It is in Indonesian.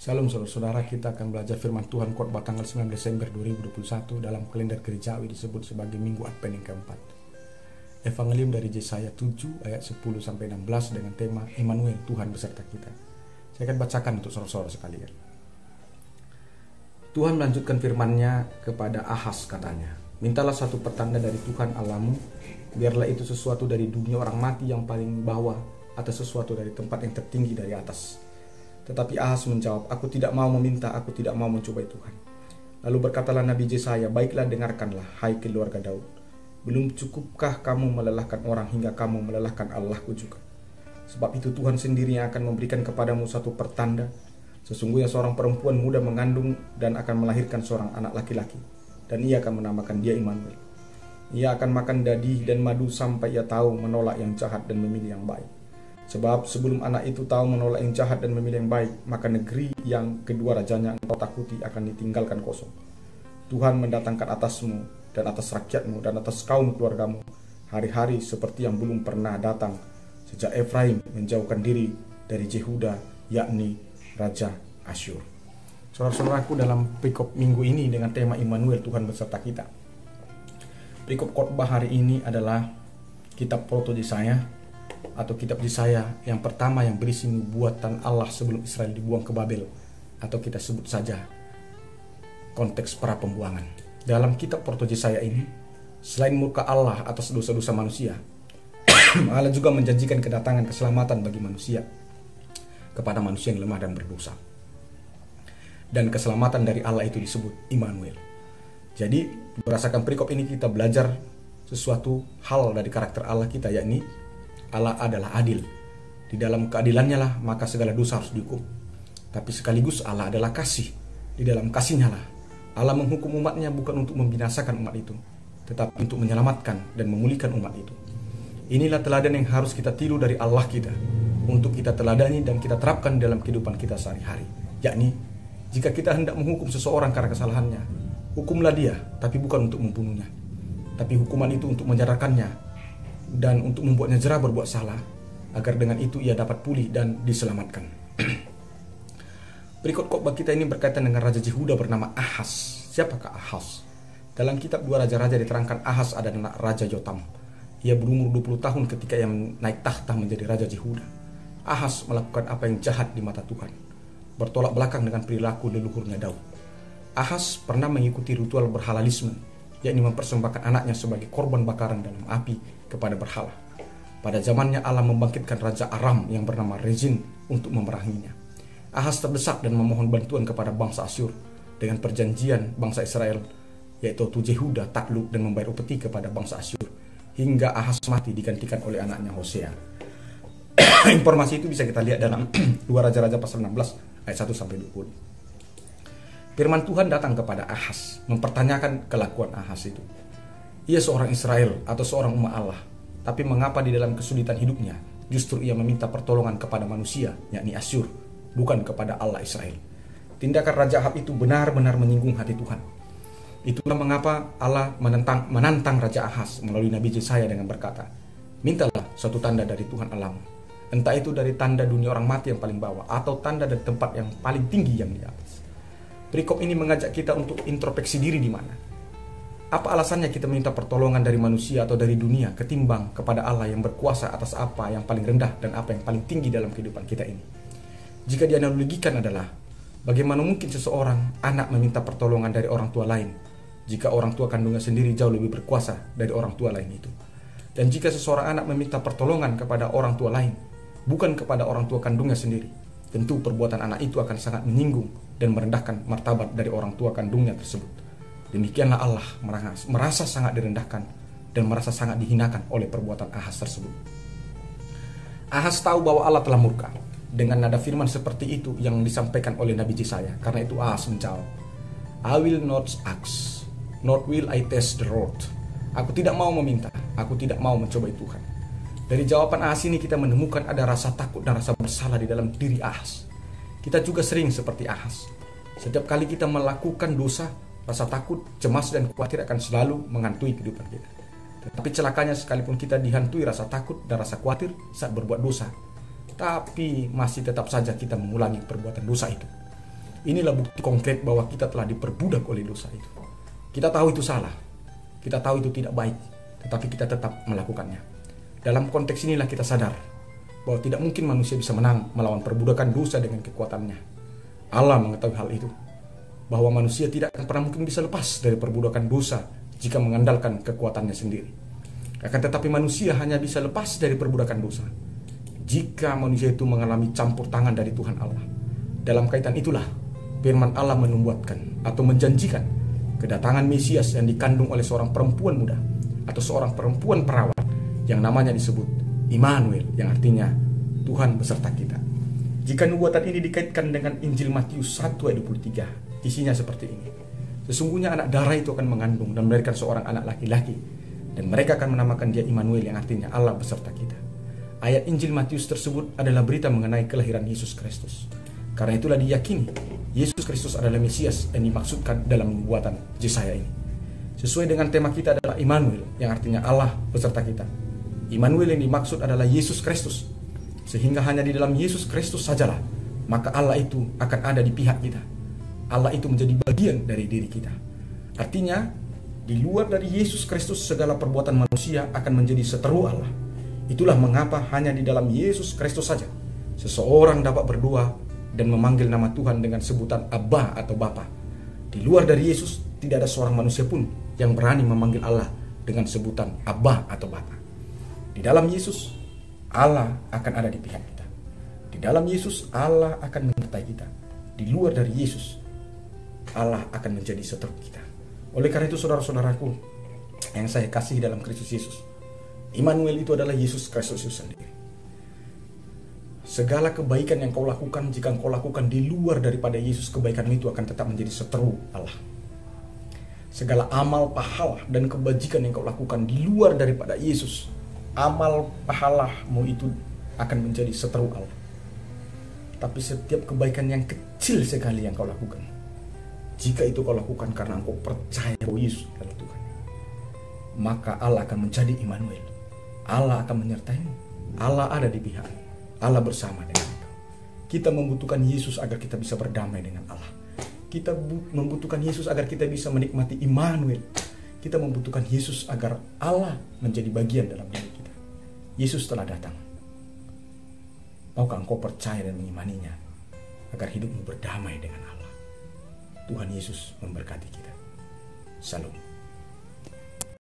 Shalom saudara-saudara, kita akan belajar firman Tuhan khotbah tanggal 9 Desember 2021 dalam kalender gerejawi disebut sebagai Minggu Advent yang keempat. Evangelium dari Yesaya 7 ayat 10-16 dengan tema Immanuel, Tuhan beserta kita. Saya akan bacakan untuk saudara-saudara sekalian. Tuhan melanjutkan firman-Nya kepada Ahaz, katanya, mintalah satu pertanda dari Tuhan Allahmu, biarlah itu sesuatu dari dunia orang mati yang paling bawah atau sesuatu dari tempat yang tertinggi dari atas. Tetapi Ahaz menjawab, aku tidak mau meminta, aku tidak mau mencobai Tuhan. Lalu berkatalah Nabi Yesaya, baiklah dengarkanlah, hai keluarga Daud. Belum cukupkah kamu melelahkan orang hingga kamu melelahkan Allahku juga? Sebab itu Tuhan sendiri yang akan memberikan kepadamu satu pertanda. Sesungguhnya seorang perempuan muda mengandung dan akan melahirkan seorang anak laki-laki. Dan ia akan menamakan dia Immanuel. Ia akan makan daging dan madu sampai ia tahu menolak yang jahat dan memilih yang baik. Sebab sebelum anak itu tahu menolak yang jahat dan memilih yang baik, maka negeri yang kedua rajanya engkau takuti akan ditinggalkan kosong. Tuhan mendatangkan atasmu dan atas rakyatmu dan atas kaum keluargamu hari-hari seperti yang belum pernah datang sejak Efraim menjauhkan diri dari Yehuda, yakni Raja Asyur. Saudara-saudaraku, dalam perikop minggu ini dengan tema Immanuel, Tuhan beserta kita. Perikop khotbah hari ini adalah kitab Proto Yesaya atau kitab Yesaya yang pertama yang berisi nubuatan Allah sebelum Israel dibuang ke Babel, atau kita sebut saja konteks pra pembuangan. Dalam kitab Proto Yesaya ini, selain murka Allah atas dosa-dosa manusia, Allah juga menjanjikan kedatangan keselamatan bagi manusia kepada manusia yang lemah dan berdosa. Dan keselamatan dari Allah itu disebut Immanuel. Jadi berdasarkan perikop ini kita belajar sesuatu hal dari karakter Allah kita, yakni Allah adalah adil. Di dalam keadilannya lah maka segala dosa harus dihukum. Tapi sekaligus Allah adalah kasih. Di dalam kasihnya lah Allah menghukum umatnya bukan untuk membinasakan umat itu, tetapi untuk menyelamatkan dan memulihkan umat itu. Inilah teladan yang harus kita tiru dari Allah kita, untuk kita teladani dan kita terapkan dalam kehidupan kita sehari-hari. Yakni, jika kita hendak menghukum seseorang karena kesalahannya, hukumlah dia, tapi bukan untuk membunuhnya. Tapi hukuman itu untuk menyadarkannya dan untuk membuatnya jerah berbuat salah, agar dengan itu ia dapat pulih dan diselamatkan. Berikut khotbah kita ini berkaitan dengan Raja Yehuda bernama Ahaz. Siapakah Ahaz? Dalam kitab 2 Raja-Raja diterangkan Ahaz adalah Raja Yotam. Ia berumur 20 tahun ketika ia naik tahta menjadi Raja Yehuda. Ahaz melakukan apa yang jahat di mata Tuhan, bertolak belakang dengan perilaku leluhurnya Daud. Ahaz pernah mengikuti ritual berhalalisme, yakni mempersembahkan anaknya sebagai korban bakaran dalam api kepada berhala. Pada zamannya Allah membangkitkan Raja Aram yang bernama Rezin untuk memeranginya. Ahaz terdesak dan memohon bantuan kepada bangsa Asyur dengan perjanjian bangsa Israel, yaitu Yehuda takluk dan membayar upeti kepada bangsa Asyur, hingga Ahaz mati digantikan oleh anaknya Hosea. Informasi itu bisa kita lihat dalam 2 Raja-Raja pasal 16 ayat 1-20. Firman Tuhan datang kepada Ahaz, mempertanyakan kelakuan Ahaz itu. Ia seorang Israel atau seorang umat Allah, tapi mengapa di dalam kesulitan hidupnya justru ia meminta pertolongan kepada manusia, yakni Asyur, bukan kepada Allah Israel. Tindakan Raja Ahab itu benar-benar menyinggung hati Tuhan. Itulah mengapa Allah menantang Raja Ahaz melalui Nabi Yesaya dengan berkata, mintalah suatu tanda dari Tuhan Allahmu, entah itu dari tanda dunia orang mati yang paling bawah atau tanda dari tempat yang paling tinggi yang di atas. Perikop ini mengajak kita untuk introspeksi diri di mana. Apa alasannya kita minta pertolongan dari manusia atau dari dunia ketimbang kepada Allah yang berkuasa atas apa yang paling rendah dan apa yang paling tinggi dalam kehidupan kita ini? Jika dianalogikan adalah, bagaimana mungkin seseorang anak meminta pertolongan dari orang tua lain jika orang tua kandungnya sendiri jauh lebih berkuasa dari orang tua lain itu? Dan jika seseorang anak meminta pertolongan kepada orang tua lain, bukan kepada orang tua kandungnya sendiri, tentu perbuatan anak itu akan sangat menyinggung dan merendahkan martabat dari orang tua kandungnya tersebut. Demikianlah Allah merasa sangat direndahkan dan merasa sangat dihinakan oleh perbuatan Ahaz tersebut. Ahaz tahu bahwa Allah telah murka. Dengan nada firman seperti itu yang disampaikan oleh Nabi Yesaya, karena itu Ahaz menjawab, I will not ask, nor will I test the Lord. Aku tidak mau meminta, aku tidak mau mencobai Tuhan. Dari jawaban Ahaz ini kita menemukan ada rasa takut dan rasa bersalah di dalam diri Ahaz. Kita juga sering seperti Ahaz. Setiap kali kita melakukan dosa, rasa takut, cemas, dan khawatir akan selalu menghantui kehidupan kita. Tetapi celakanya sekalipun kita dihantui rasa takut dan rasa khawatir saat berbuat dosa, tapi masih tetap saja kita mengulangi perbuatan dosa itu. Inilah bukti konkret bahwa kita telah diperbudak oleh dosa itu. Kita tahu itu salah, kita tahu itu tidak baik, tetapi kita tetap melakukannya. Dalam konteks inilah kita sadar bahwa tidak mungkin manusia bisa menang melawan perbudakan dosa dengan kekuatannya. Allah mengetahui hal itu, bahwa manusia tidak akan pernah mungkin bisa lepas dari perbudakan dosa jika mengandalkan kekuatannya sendiri. Akan tetapi manusia hanya bisa lepas dari perbudakan dosa jika manusia itu mengalami campur tangan dari Tuhan Allah. Dalam kaitan itulah firman Allah menubuatkan atau menjanjikan kedatangan Mesias yang dikandung oleh seorang perempuan muda atau seorang perempuan perawan yang namanya disebut Immanuel, yang artinya Tuhan beserta kita. Jika nubuatan ini dikaitkan dengan Injil Matius 1 ayat 23, isinya seperti ini. Sesungguhnya anak darah itu akan mengandung dan melahirkan seorang anak laki-laki, dan mereka akan menamakan dia Immanuel, yang artinya Allah beserta kita. Ayat Injil Matius tersebut adalah berita mengenai kelahiran Yesus Kristus. Karena itulah diyakini Yesus Kristus adalah Mesias yang dimaksudkan dalam nubuatan Yesaya ini. Sesuai dengan tema kita adalah Immanuel, yang artinya Allah beserta kita. Immanuel yang dimaksud adalah Yesus Kristus. Sehingga hanya di dalam Yesus Kristus sajalah maka Allah itu akan ada di pihak kita. Allah itu menjadi bagian dari diri kita. Artinya, di luar dari Yesus Kristus segala perbuatan manusia akan menjadi seteru Allah. Itulah mengapa hanya di dalam Yesus Kristus saja seseorang dapat berdoa dan memanggil nama Tuhan dengan sebutan Abba atau Bapa. Di luar dari Yesus tidak ada seorang manusia pun yang berani memanggil Allah dengan sebutan Abba atau Bapa. Di dalam Yesus, Allah akan ada di pihak kita. Di dalam Yesus, Allah akan menyertai kita. Di luar dari Yesus, Allah akan menjadi seteru kita. Oleh karena itu, saudara-saudaraku yang saya kasih dalam Kristus Yesus, Immanuel itu adalah Yesus Kristus itu sendiri. Segala kebaikan yang kau lakukan, jika kau lakukan di luar daripada Yesus, kebaikan itu akan tetap menjadi seteru Allah. Segala amal, pahala, dan kebajikan yang kau lakukan di luar daripada Yesus, amal pahalamu itu akan menjadi seteru Allah. Tapi setiap kebaikan yang kecil sekali yang kau lakukan, jika itu kau lakukan karena engkau percaya bahwa Yesus adalah Tuhan, maka Allah akan menjadi Immanuel. Allah akan menyertaimu. Allah ada di pihakmu. Allah bersama dengan kita. Kita membutuhkan Yesus agar kita bisa berdamai dengan Allah. Kita membutuhkan Yesus agar kita bisa menikmati Immanuel. Kita membutuhkan Yesus agar Allah menjadi bagian dalam diri kita. Yesus telah datang. Maukah engkau percaya dan mengimaninya agar hidupmu berdamai dengan Allah? Tuhan Yesus memberkati kita. Salam.